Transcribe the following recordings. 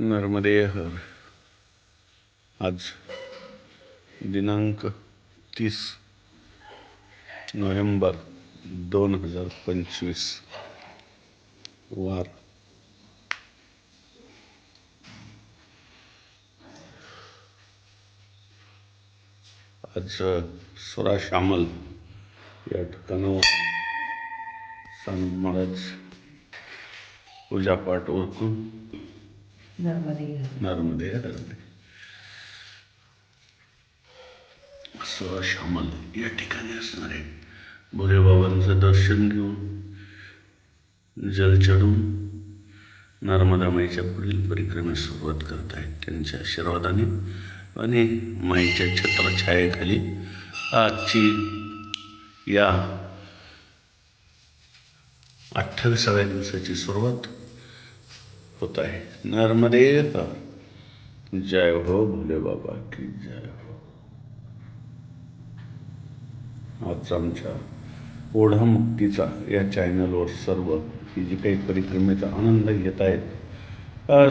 नर्मदे हर. आज दिनांक 30 नोव्हेंबर 2025 वार. आज सुरा श्यामल या ठिकाणावर स्वामी महाराज पूजापाठ ओळखून नर्मदे हरते. सुरा श्यामल या ठिकाणी असणारे भोलेबाबांचं दर्शन घेऊन जल चढून नर्मदा माईच्या पुढील परिक्रमेस सुरुवात करत आहेत. त्यांच्या आशीर्वादाने आणि माईच्या छत्रछायेखाली आजची या 28व्या दिवसाची सुरुवात होत आहे. नर्मदे हर. जय हो भोले बाबा की जय हो. आज आमच्या ओढा मुक्तीचा या चॅनलवर सर्व ही जी काही परिक्रमेचा आनंद घेत आहेत,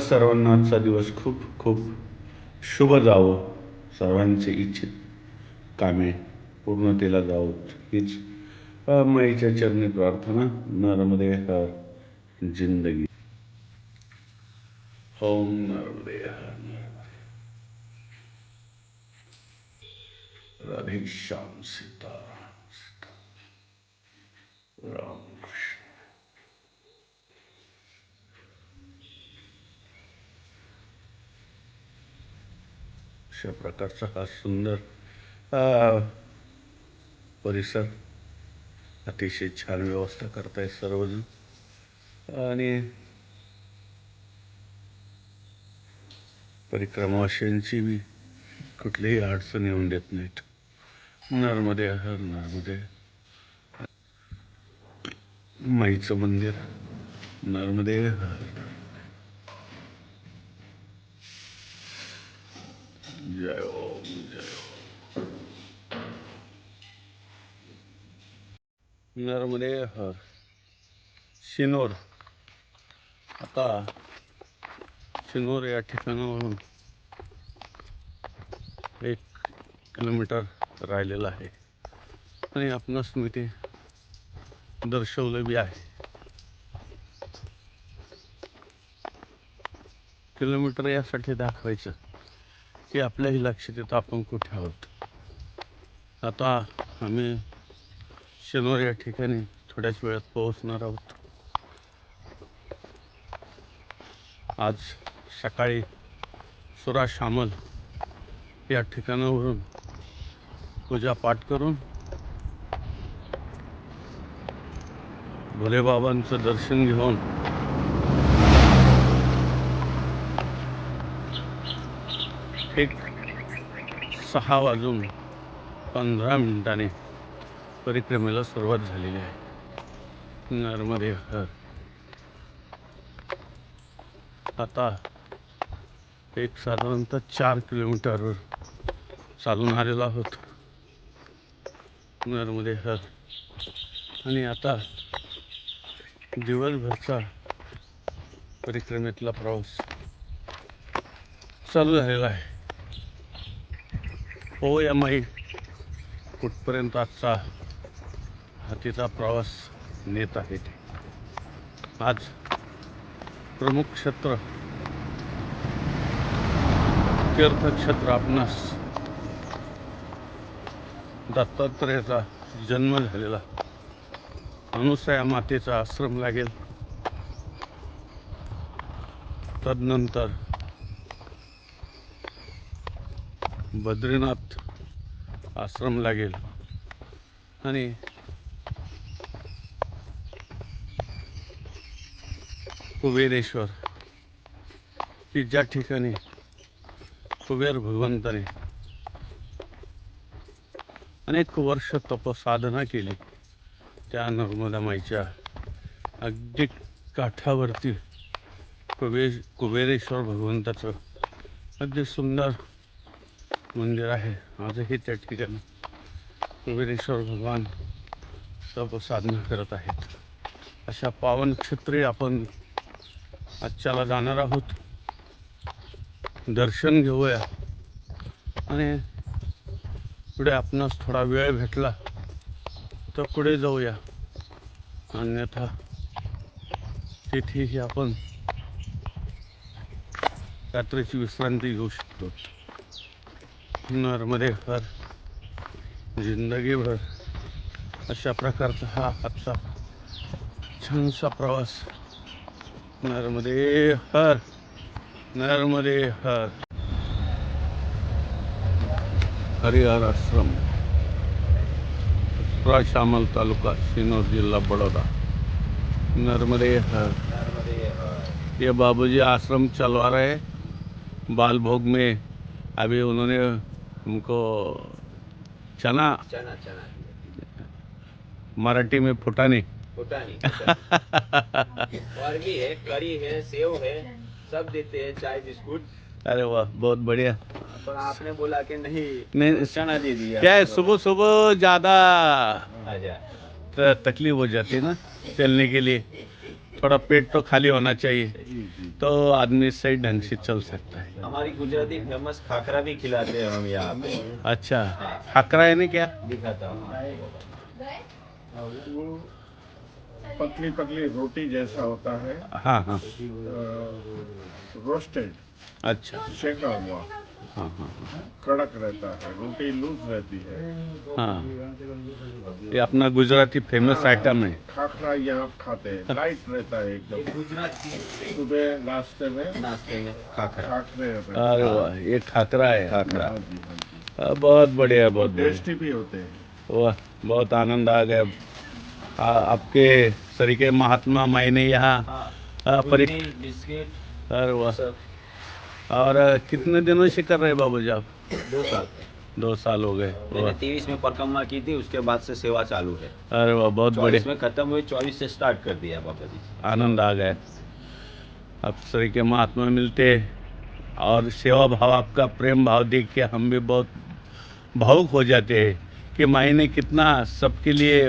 सर्वांना आजचा दिवस खूप खूप शुभ जावं. सर्वांचे इच्छित कामे पूर्णतेला जावोत हीच माईच्या चरणी प्रार्थना. नर्मदे हर. जिंदगी. ओम नर्मदे हर. राधे श्याम सीताराम राम कृष्ण. अशा प्रकारचा हा सुंदर परिसर, अतिशय छान व्यवस्था करताय सर्वजण आणि परिक्रमावाशांची बी कुठलीही अडचण येऊन देत नाहीत. नर्मदे हर. नर्मदे माईचं मंदिर. नर्मदे हर. जय ओम जय ओम. नर्मदे हर. शिनोर. आता शिनोर या ठिकाणावरून 1 किलोमीटर राहिलेलं आहे आणि आपणास मी ते दर्शवलं बी आहे. किलोमीटर यासाठी दाखवायचं की आपल्याही लक्षात येतं आपण कुठे आहोत. आता आम्ही शिनोर या ठिकाणी थोड्याच वेळात पोहोचणार आहोत. आज सकाळी सुरा श्यामल या ठिकाणावरून पूजापाठ करून भोलेबाबांचं दर्शन घेऊन ठीक 6:15 परिक्रमेला सुरुवात झालेली आहे. नर्मदे हर. आता एक साधारणतः 4 किलोमीटरवर चालून आलेलो आहोत. नर्मदे हर. आणि आता दिवसभरचा परिक्रमेतला प्रवास चालू झालेला आहे. हो या माई कुठपर्यंत आजचा हातीचा प्रवास नेत आहे. आज प्रमुख क्षेत्र तीर्थक्षेत्र आपणास दत्तात्रेयाचा जन्म झालेला अनुसया मातेचा आश्रम लागेल. तदनंतर बद्रीनाथ आश्रम लागेल आणि कुबेरेश्वर की ज्या ठिकाणी कुबेर भगवंताने अनेक वर्ष तपसाधना केली, त्या नर्मदा माईच्या अगदी काठावरती कुबेरेश्वर भगवंताचं अगदी सुंदर मंदिर आहे. आजही त्या ठिकाणी कुबेरेश्वर भगवान तपसाधना करत आहेत. अशा पावन क्षेत्री आपण आजच्याला जाणार आहोत. दर्शन घेऊया आणि पुढे आपणास थोडा वेळ भेटला तर पुढे जाऊया, अन्यथा तिथेही आपण रात्रीची विश्रांती घेऊ शकतो. नर्मदे हर जिंदगीभर अशा प्रकारचा हा आजचा छानसा प्रवास. नर्मदे हर, नर्मदे हर. हरिहर आश्रम, शामल तालुका, सिन्नर जिला बड़ौदा. नर्मदे हर. ये बाबूजी आश्रम चलवा रहे हैं बाल भोग में. अभी उन्होंने हमको चना चना चना मराठी में फुटाने फुटानी और भी है, करी है, सेव है, सब देते हैं, चाय बिस्कुट. अरे वाह, बहुत बढ़िया. पर आपने बोला कि नहीं, नहीं, चना दे दिया. क्या है, सुबह सुबह ज़्यादा अच्छा. तकलीफ हो जाती है ना चलने के लिए. थोड़ा पेट तो खाली होना चाहिए तो आदमी सही ढंग से चल सकता है. हमारी गुजराती फेमस खाखरा भी खिलाते हैं हम यहाँ पे. अच्छा, खाकरा है ना क्या? दिखाता हूँ. वो पतली पतली रोटी जैसा होता है, हाँ हाँ. रोस्टेड, अच्छा. सेका हुआ, हाँ हाँ कड़क रहता है, रोटी लूज रहती है. हाँ. ये अपना गुजराती फेमस आइटम है. खाखरा यहाँ खाते हैं, लाइट रहता है एकदम. गुजरात सुबह नाश्ते में नाश्ते में खाखरा. खाखरे रहते हैं. अरे वाह, ये खाकरा है. खाखरा. हाँ जी, हाँ जी. बहुत बढ़िया, बहुत बढ़िया. टेस्टी भी होते हैं. वाह, बहुत आनंद आ गया. आपके सरीके महात्मा मायने यहाँ बिस्किट अरे वाह. सब. और कितने दिनों से कर रहे हैं बाबू जी आप? 2 साल. 2 साल हो गए. मैंने वाह. 23 में परिक्रमा की थी, उसके बाद से सेवा चालू है. अरे वाह, बहुत 24 बढ़िया. में खत्म हुई, 24 से स्टार्ट कर दिया बाबा जी. आनंद आ गया. आप सरीके महात्मा मिलते और सेवा भाव, आपका प्रेम भाव देख के हम भी बहुत भावुक हो जाते हैं कि माई ने कितना सबके लिए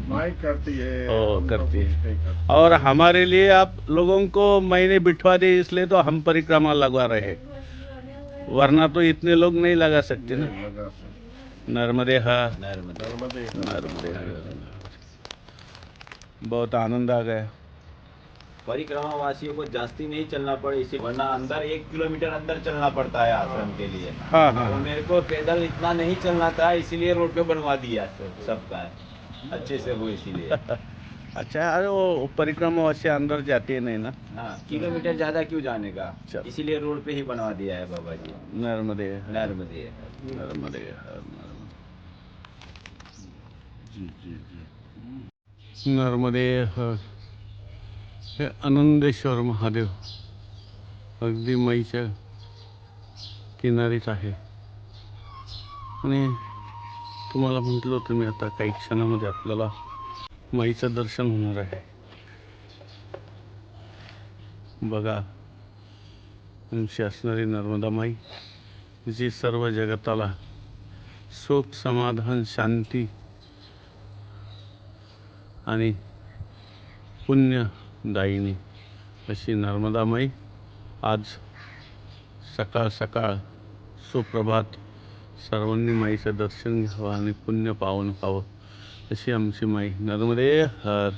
माई करती है, करती है. कुछ नहीं करती. और हमारे लिए आप लोगों को महीने बिठवा दे, इसलिए तो हम परिक्रमा लगवा रहे हैं, वरना तो इतने लोग नहीं लगा सकते ना. नहीं लगा सकते. नर्मदे हर, नर्मदे. नर्मदे. नर्मदे हर. बहुत आनंद आ गया. परिक्रमा वासियों को जास्ती नहीं चलना पड़े, इसी वरना अंदर 1 किलोमीटर अंदर चलना पड़ता है आश्रम के लिए. हाँ हाँ. तो मेरे को पैदल इतना नहीं चलना था, इसीलिए रोड पे बनवा दिया सबका अच्छे से वो, इसीलिए. अच्छा, अरे वो परिक्रमा से अंदर जाती है नहीं ना. हाँ, किलोमीटर ज्यादा क्यों जाने का, चल. इसीलिए रोड पे ही बनवा दिया है बाबा जी. नर्मदे हर, नर्मदे. नर्मदे हर, नर्मदे. जी जी जी. नर्मदे हर. हे आनंदेश्वर महादेव अगदी मईच्या किनारीच आहे. आणि तुम्हाला म्हटलं होतं मी, आता काही क्षणामध्ये आपल्याला माईचं दर्शन होणार आहे. बघा, आमची असणारी नर्मदा माई, जी सर्व जगताला सुख, समाधान, शांती आणि पुण्यदायिनी अशी नर्मदा माई आज सकाळ सकाळ सुप्रभात सर्वांनी माईचं दर्शन घ्यावं आणि पुण्य पावन व्हावं अशी आमची माई. नर्मदे हर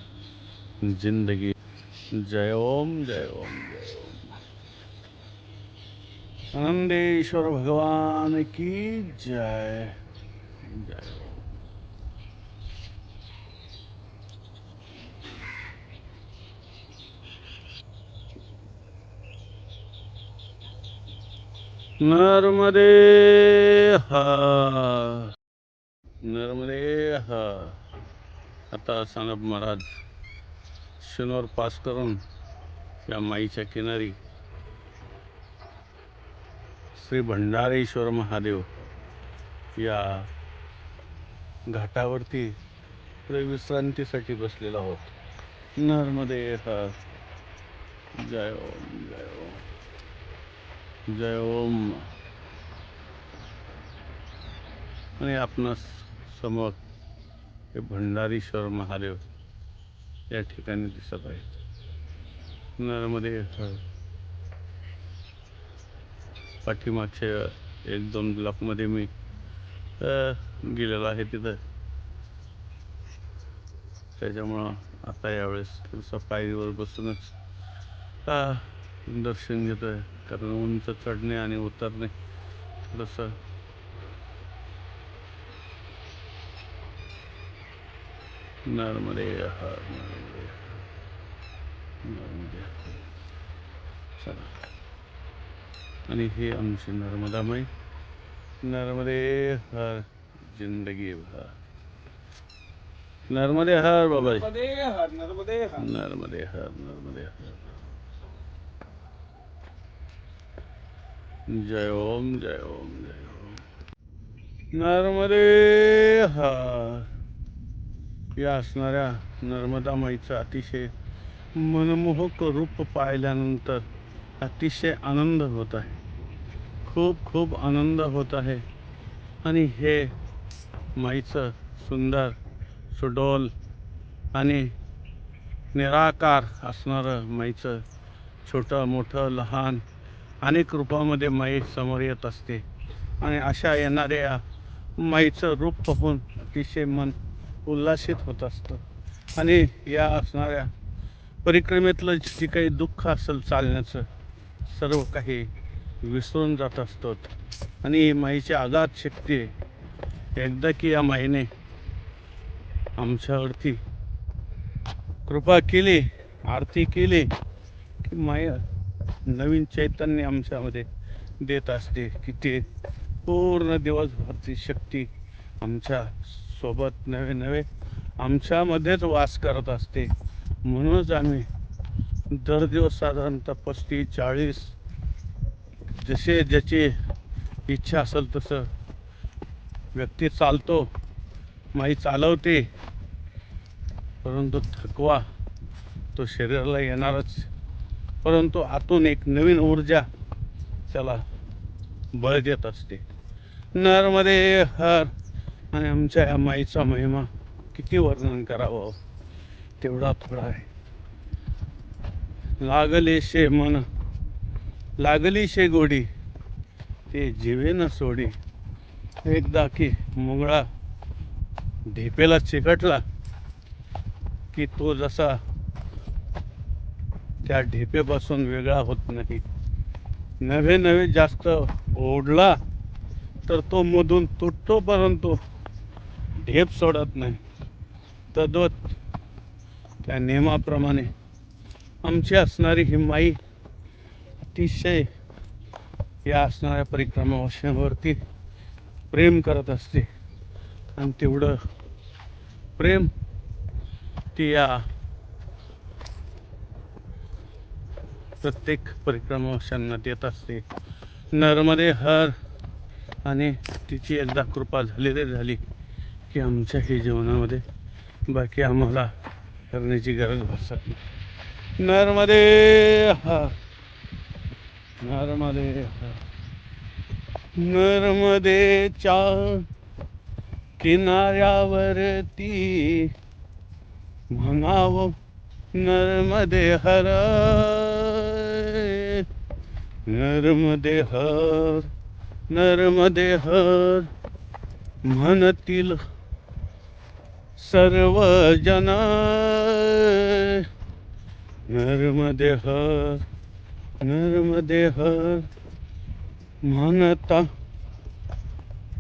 जिंदगी. जय ओम, जय ओम, जय ओम. आनंदेश्वर भगवान की जय. जय ओम. नर्मदे हर, नर्मदे हर. आता सांगप महाराज शिनोर पास करून या माईच्या किनारी श्री भंडारेश्वर महादेव या घाटावरती विश्रांतीसाठी बसलेलो आहोत. नर्मदे हर. जय ओम, जय ओम, जय ओम. आणि आपणास समोर हे भंडारेश्वर महादेव या ठिकाणी दिसत आहेत. नर्मदे हर. पाठीमागच्या 1-2 ब्लॉकमध्ये मी गेलेलो आहे तिथं. त्याच्यामुळं आता यावेळेस थोडंसं पायरीवर बसूनच दर्शन घेतो आहे, कारण उंच चढणे आणि उतरणे थोडंसं नर्मदे हर नर्मदे नर्मदे चला. आणि हे आमची नर्मदामाई, नर्मदे हर जिंदगी भर, नर्मदे हर बाबा, नर्मदे हर नर्मदे हर. नर्मदे हर नर्मदे हर. जय ओम जय ओम जय ओम. नर्मदे हर. या असणाऱ्या नर्मदा माईचं अतिशय मनमोहक रूप पाहिल्यानंतर अतिशय आनंद होत आहे, खूप खूप आनंद होत आहे. आणि हे माईचं सुंदर सुडोल आणि निराकार असणारं माईचं छोटं मोठं लहान अनेक रूपामध्ये माई समोर येत असते. आणि अशा येणाऱ्या माईचं रूप पाहून अतिशय मन उल्हासित होत असतं. आणि या असणाऱ्या परिक्रमेतलं जे काही दुःख असेल चालण्याचं, सर्व काही विसरून जात असतो. आणि माईची अगाध शक्ती आहे. एकदा की या माईने आमच्यावरती कृपा केली, आरती केली की माई नवीन चैतन्य आमच्यामध्ये देत असते, की ते पूर्ण दिवसभरची शक्ती आमच्या सोबत नवे नवे आमच्यामध्येच वास करत असते. म्हणूनच आम्ही दर दिवस साधारणतः 35-40 जसे ज्याची इच्छा असेल तसं व्यक्ती चालतो, माई चालवते. परंतु थकवा तो शरीराला येणारच, परंतु आतून एक नवीन ऊर्जा त्याला बळ देत असते. नर्मदे हर. आणि आमच्या या माईचा महिमा किती वर्णन करावं तेवढा थोडा आहे. लागले शे मन लागली शे गोडी, ते जीवे न सोडी. एकदा की मुंगळा ढेपेला चिकटला की तो जसा त्या ढेपेपासून वेगळा होत नाही. नवे नवे जास्त ओढला तर तो मधून तुटतो, परंतु ढेप सोडत नाही. तद्वत त्या नियमाप्रमाणे आमची असणारी ही माई अतिशय या असणाऱ्या परिक्रमावरती प्रेम करत असते. आणि तेवढं प्रेम ती या प्रत्येक परिक्रमावाशांना देत असते. नर्मदे हर. आणि तिची एकदा कृपा झाली रे झाली की आमच्या ही जीवनामध्ये बाकी आम्हाला करण्याची गरज भासत नाही. नर्मदे हर नर्मदे हर. नर्मदेच्या किनाऱ्यावरती म्हणावं नर्मदे हर, नर्मदे हर नर्मदे हर म्हणतील सर्वजन. नर्मदे हर नर्मदे हर म्हणता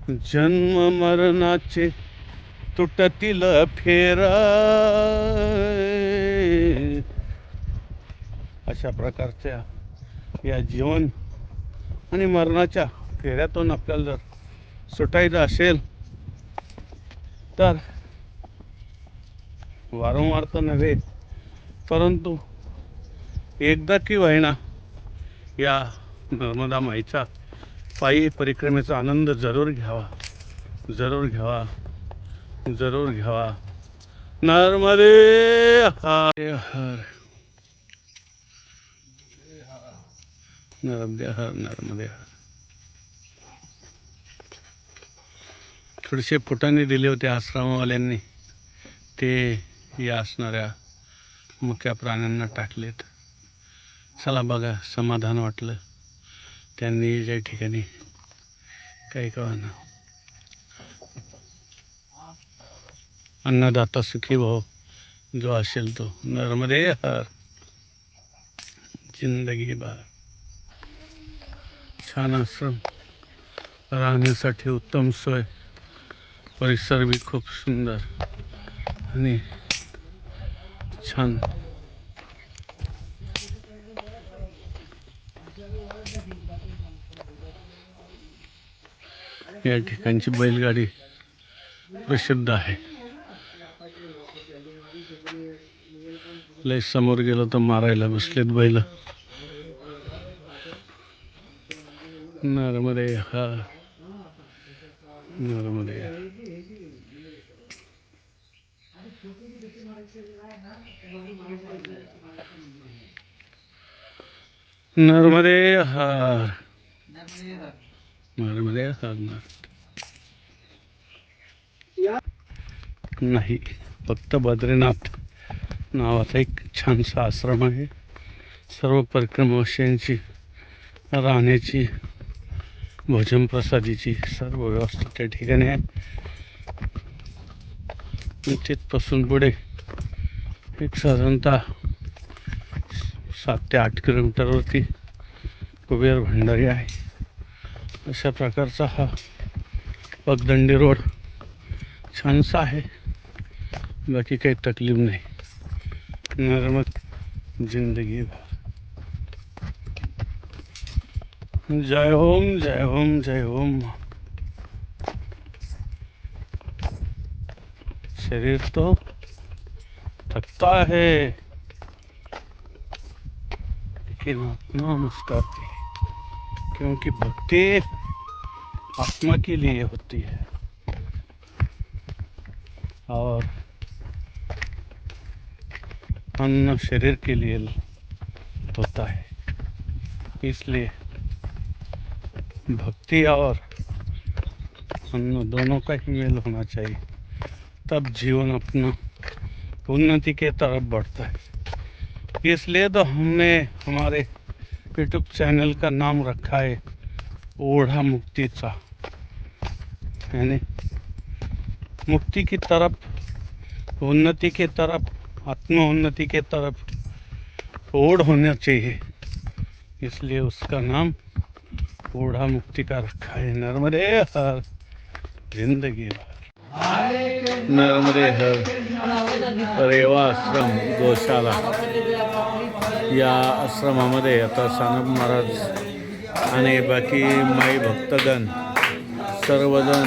जन्म मरणाचे तुटतील फेर. अशा प्रकारच्या या जीवन आणि मरणाच्या फेऱ्यातून आपल्याला जर सुटायचं असेल तर वारंवार तर नव्हे, परंतु एकदा की होईना या नर्मदा माईचा पायी परिक्रमेचा आनंद जरूर घ्यावा, जरूर घ्यावा, जरूर घ्यावा. नर्मदे हर नर्मदे हर नर्मदे हर. थोडेसे फुटाणे दिले होते आश्रमवाल्यांनी, ते या असणाऱ्या मुक्या प्राण्यांना टाकलेत. चला बघा, समाधान वाटलं. त्यांनी ज्या ठिकाणी काही कळना अन्नदाता सुखी भाव जो असेल तो नर्मदे हर जिंदगी भर. छान आश्रम, राहण्यासाठी उत्तम सोय, परिसर बी खूप सुंदर आणि छान. या ठिकाणची बैलगाडी प्रसिद्ध आहे. लय समोर गेलो तर मारायला बसलेत बैल. नर्मदे हर नर्मदे नर्मदे हर नर्मदे हर. नाही, फक्त बद्रीनाथ नावाचा एक छानसा आश्रम आहे. सर्व परिक्रमावासियांची राहण्याची, भोजन प्रसादीची सर्व व्यवस्था त्या ठिकाणी आहे. तिथपासून पुढे एक साधारणतः 7 ते 8 किलोमीटरवरती कुबेर भंडारी आहे. अशा प्रकारचा हा पगदंडी रोड छानसा आहे. बाकी काही तकलीफ नाही. नर्मद जिंदगी भर. जय ओम जय ओम जय ओम. शरीर तो थकता है लेकिन आत्मा मुस्कुराती है, क्योंकि भक्ति आत्मा के लिए होती है और अन्न शरीर के लिए होता है. इसलिए भक्ति और अन्न दोनों का ही मेल होना चाहिए, तब जीवन अपना उन्नति के तरफ बढ़ता है. इसलिए तो हमने हमारे यूट्यूब चैनल का नाम रखा है ओढ़ा मुक्तीचा, यानी मुक्ति की तरफ, उन्नति के तरफ, आत्म उन्नति के तरफ ओढ़ होना चाहिए. इसलिए उसका नाम ओढ़ा मुक्ति का रखा है. नर्मदे हर जिंदगी भर. नर्मदे हर रेवा आश्रम गोशाला. या आश्रमामध्ये आता सानप महाराज आणि बाकी माई भक्तगण सर्वजण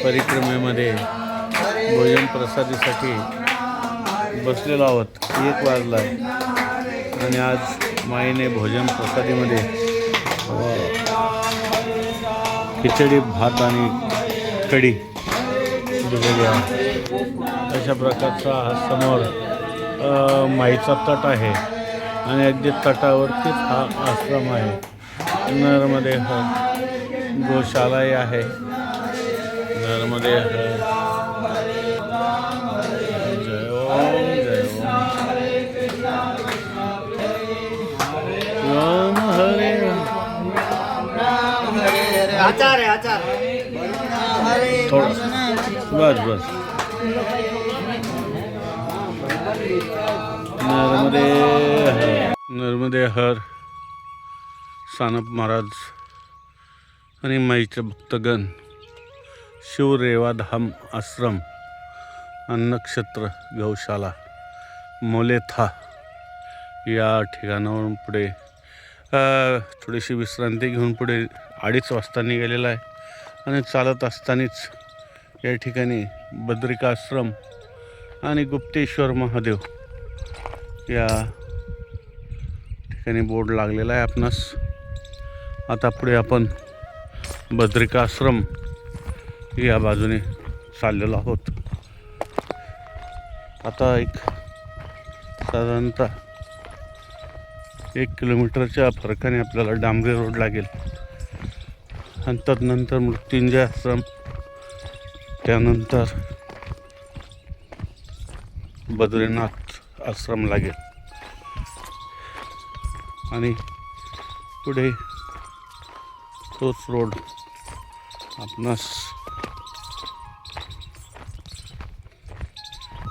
परिक्रमेमध्ये भोजन प्रसादीसाठी बसलेलो आहोत. 1 वाजला आहे आणि आज माईने भोजन प्रसादीमध्ये खिचडी, भात आणि कढी दिलेली आहे. अशा प्रकारचा हा समोर माईचा तट आहे आणि अगदी तटावरतीच हा आश्रम आहे. नर्मदे हर गोशालाही आहे. नर्मदे हर. जय ओम जय ओम. ओम हरे आचार है आचार. थोड़ा बस बस. नर्मदे हर नर्मदे हर. सानप महाराज आणि माईचे भक्तगण शिवरेवाधाम आश्रम अन्नक्षेत्र गौशाला मोलेथा या ठिकाणावरून पुढे थोडीशी विश्रांती घेऊन पुढे 2:30 वाजता निघालेला आहे. आणि चालत असतानाच या ठिकाणी बद्रिकाश्रम आणि गुप्तेश्वर महादेव या ठिकाणी बोर्ड लागलेला आहे आपणास. आता पुढे आपण बद्रिकाश्रम या बाजूने चाललेलो आहोत. आता एक साधारणतः 1 किलोमीटरच्या फरकाने आपल्याला डांबरी रोड लागेल आणि तदनंतर मृत्युंजय आश्रम, त्यानंतर बद्रीनाथ आश्रम लागेल आणि पुढे तोच रोड आपणास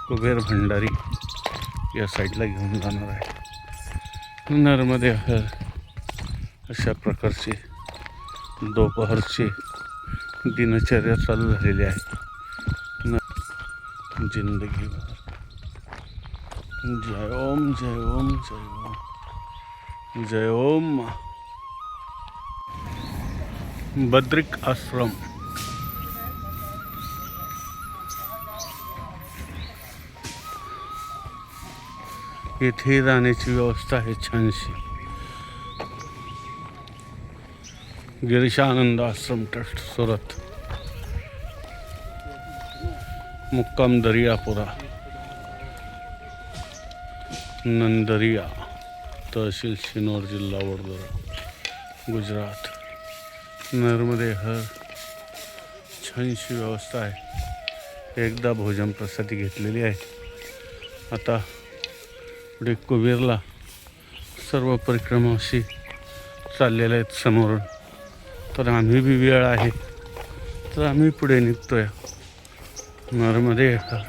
कुबेर भंडारी या साईडला घेऊन जाणार आहे. नर्मदे हर अशा प्रकारची दोपहरची दिनचर्या चालू झालेली आहे. जिंदगी भर जय ओम जय ओम जय ओम जय ओम. बद्रिक आश्रम इथे जाण्याची व्यवस्था आहे छानशी. गिरीशानंद आश्रम ट्रस्ट सुरत. मुक्काम दरियापुरा नंदरिया तहसील सिनोर जिल्हा वडोदरा गुजरात. नर्मदे हर छानशी व्यवस्था आहे. एकदा भोजन प्रसादी घेतलेली आहे. आता पुढे कुबेरला सर्व परिक्रमाशी चाललेल्या आहेत समोरून. तर आम्ही बी वेळ आहे तर आम्ही पुढे निघतोय. नर्मदे हर.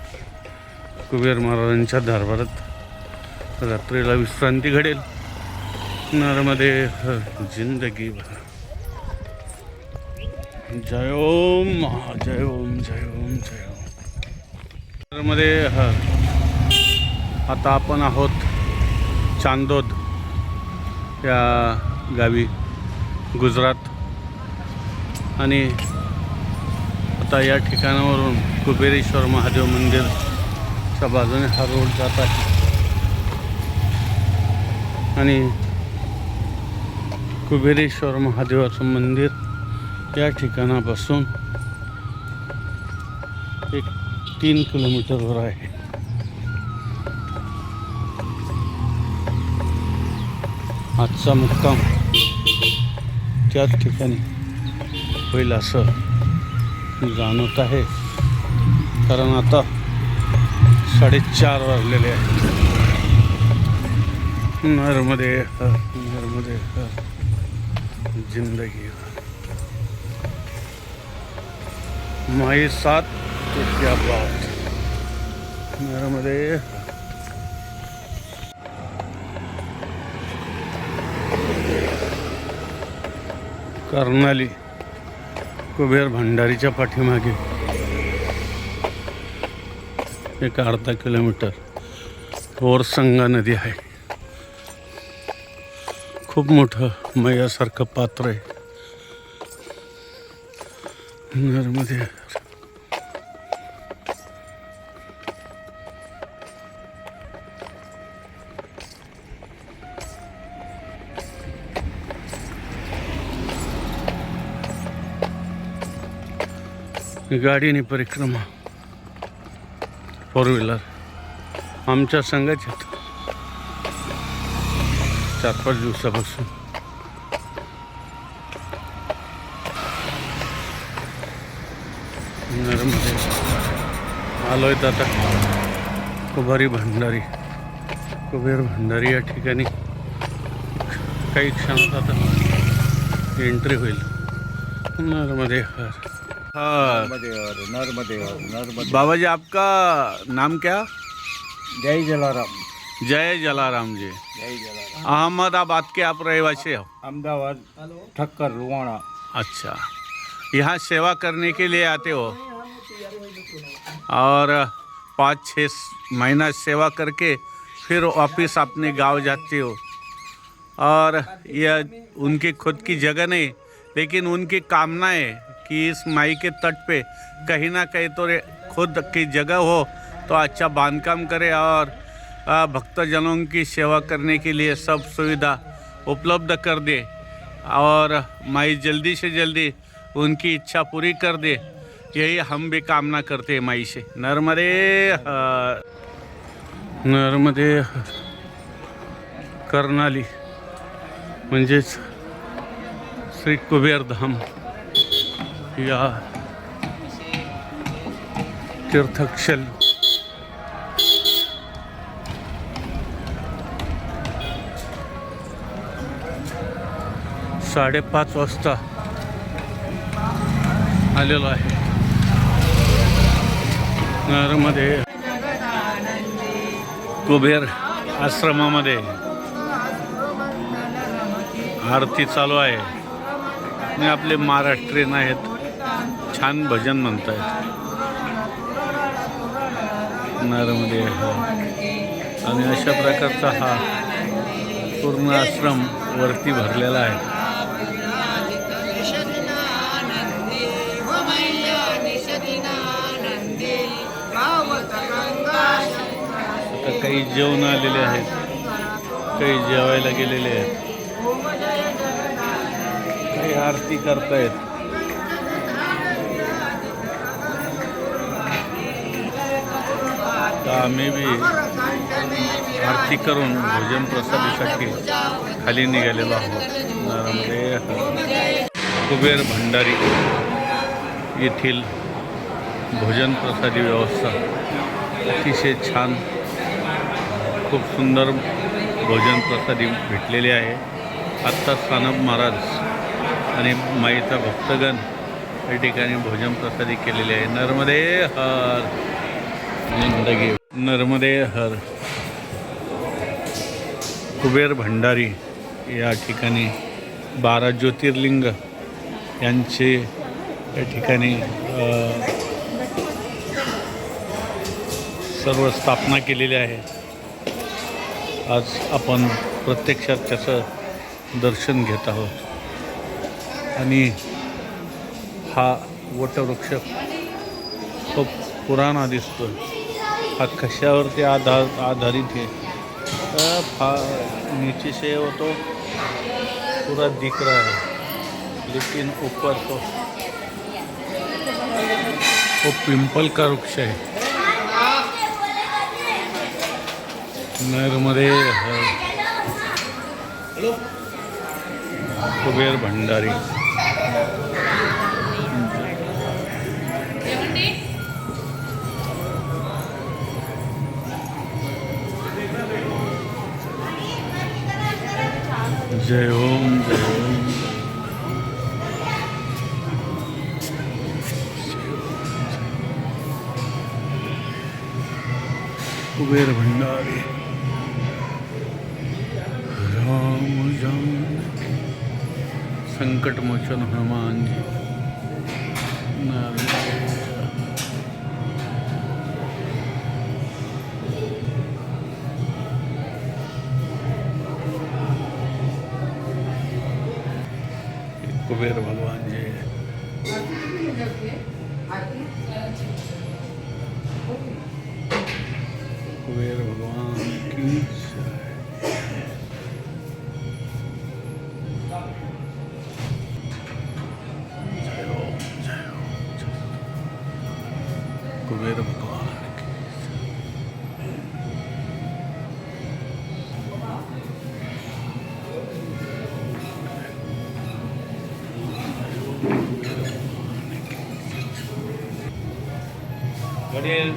कुबेर महाराजांच्या दरबारात रात्रीला विश्रांती घडेल. नर्मदे हर जिंदगी भर. जय ओम जय ओम जय ओम जय ओम. नर्मदे हर. आता आपण आहोत चांदोद या गावी गुजरात. आणि आता या ठिकाणावरून कुबेरेश्वर महादेव मंदिरच्या बाजूने हा रोड जात आहे. आणि कुबेरेश्वर महादेवाचं मंदिर या ठिकाणापासून एक 3 किलोमीटरवर आहे. आजचा मुक्काम त्याच ठिकाणी होईल असं जाणवत आहे. कारण आता 4:30 वाजलेले आहेत. नर्मदे हर नर्मदे हर जिंदगी माई साथ तो क्या बात. नर्मदे हर. कर्नाली कुबेर भंडारीच्या पाठीमागे एक अर्धा किलोमीटर ओरसंगा नदी आहे. खूप मोठं मैयासारखं पात्र आहे. नर्मदे गाडीने परिक्रमा 4 व्हीलर आमच्या संघाच्या 4-5 दिवसापासून. नर्मदे आलोय आता कुबेर भंडारी या ठिकाणी काही क्षणात आता एंट्री होईल. नर्मदे हर. हाँ नर्मदे. बाबा जी आपका नाम क्या? जय जलाराम. जय जलाराम जी. जय जलाराम. अहमदाबाद के आप रहवासी हो? अहमदाबाद ठक्कर रुवाना. अच्छा, यहाँ सेवा करने के लिए आते हो और 5-6 महीना सेवा करके फिर वापिस अपने गांव जाते हो. और यह उनकी खुद की जगह नहीं लेकिन उनकी कामना है कि इस माई के तट पे कहीं ना कहीं तो खुद की जगह हो तो अच्छा बांधकाम करे और भक्तजनों की सेवा करने के लिए सब सुविधा उपलब्ध कर दे. और माई जल्दी से जल्दी उनकी इच्छा पूरी कर दे. यही हम भी कामना करते हैं माई से. नर्मदे हर. नर्मदे हर. कर्नाली म्हणजेच श्री कुबेर धाम या तीर्थक्षेत्र 5:30 वाजता आलेलो आहे नगरमध्ये कुबेर आश्रमामध्ये आरती चालू आहे आणि आपले महाराष्ट्रीयन आहेत, छान भजन म्हणत आहेत नगरमध्ये. आणि अशा प्रकारचा हा पूर्ण आश्रम वरती भरलेला आहे. आता काही जेवण आलेले आहेत, काही जेवायला गेलेले आहेत, काही आरती करतायत. तर आम्ही बी आरती करून भोजन प्रसादीसाठी खाली निघालेलो आहोत. नगरमध्ये कुबेर भंडारी येथील भोजन प्रसादी व्यवस्था अतिशय छान, खूप सुंदर भोजन प्रसादी भेटलेली आहे. आत्ता सानप महाराज आणि माईचा भक्तगण या ठिकाणी भोजन प्रसादी केलेली आहे. नर्मदे हर, जिंदगी नर्मदे हर. कुबेर भंडारी या ठिकाणी 12 ज्योतिर्लिंग यांचे या ठिकाणी सर्व स्थापना केलेली आहे. आज आपण प्रत्यक्षात त्याचं दर्शन घेत आहोत. आणि हा वटवृक्ष खूप पुराणा दिसतो. हा कशावरती आधारित है? नीचे से वो तो पूरा दिख रहा है, लेकिन ऊपर तो वो पिंपल का वृक्ष है. नगरमध्ये कुबेर भंडारी. जय ओम जय ओम. कुबेर भंडारी राम जानकी संकट मोचन हनुमान जी. कुबेर भगवान जी. कुबेर भगवान की जय. जय ओम जय ओम. कुबेर भगवान की वडील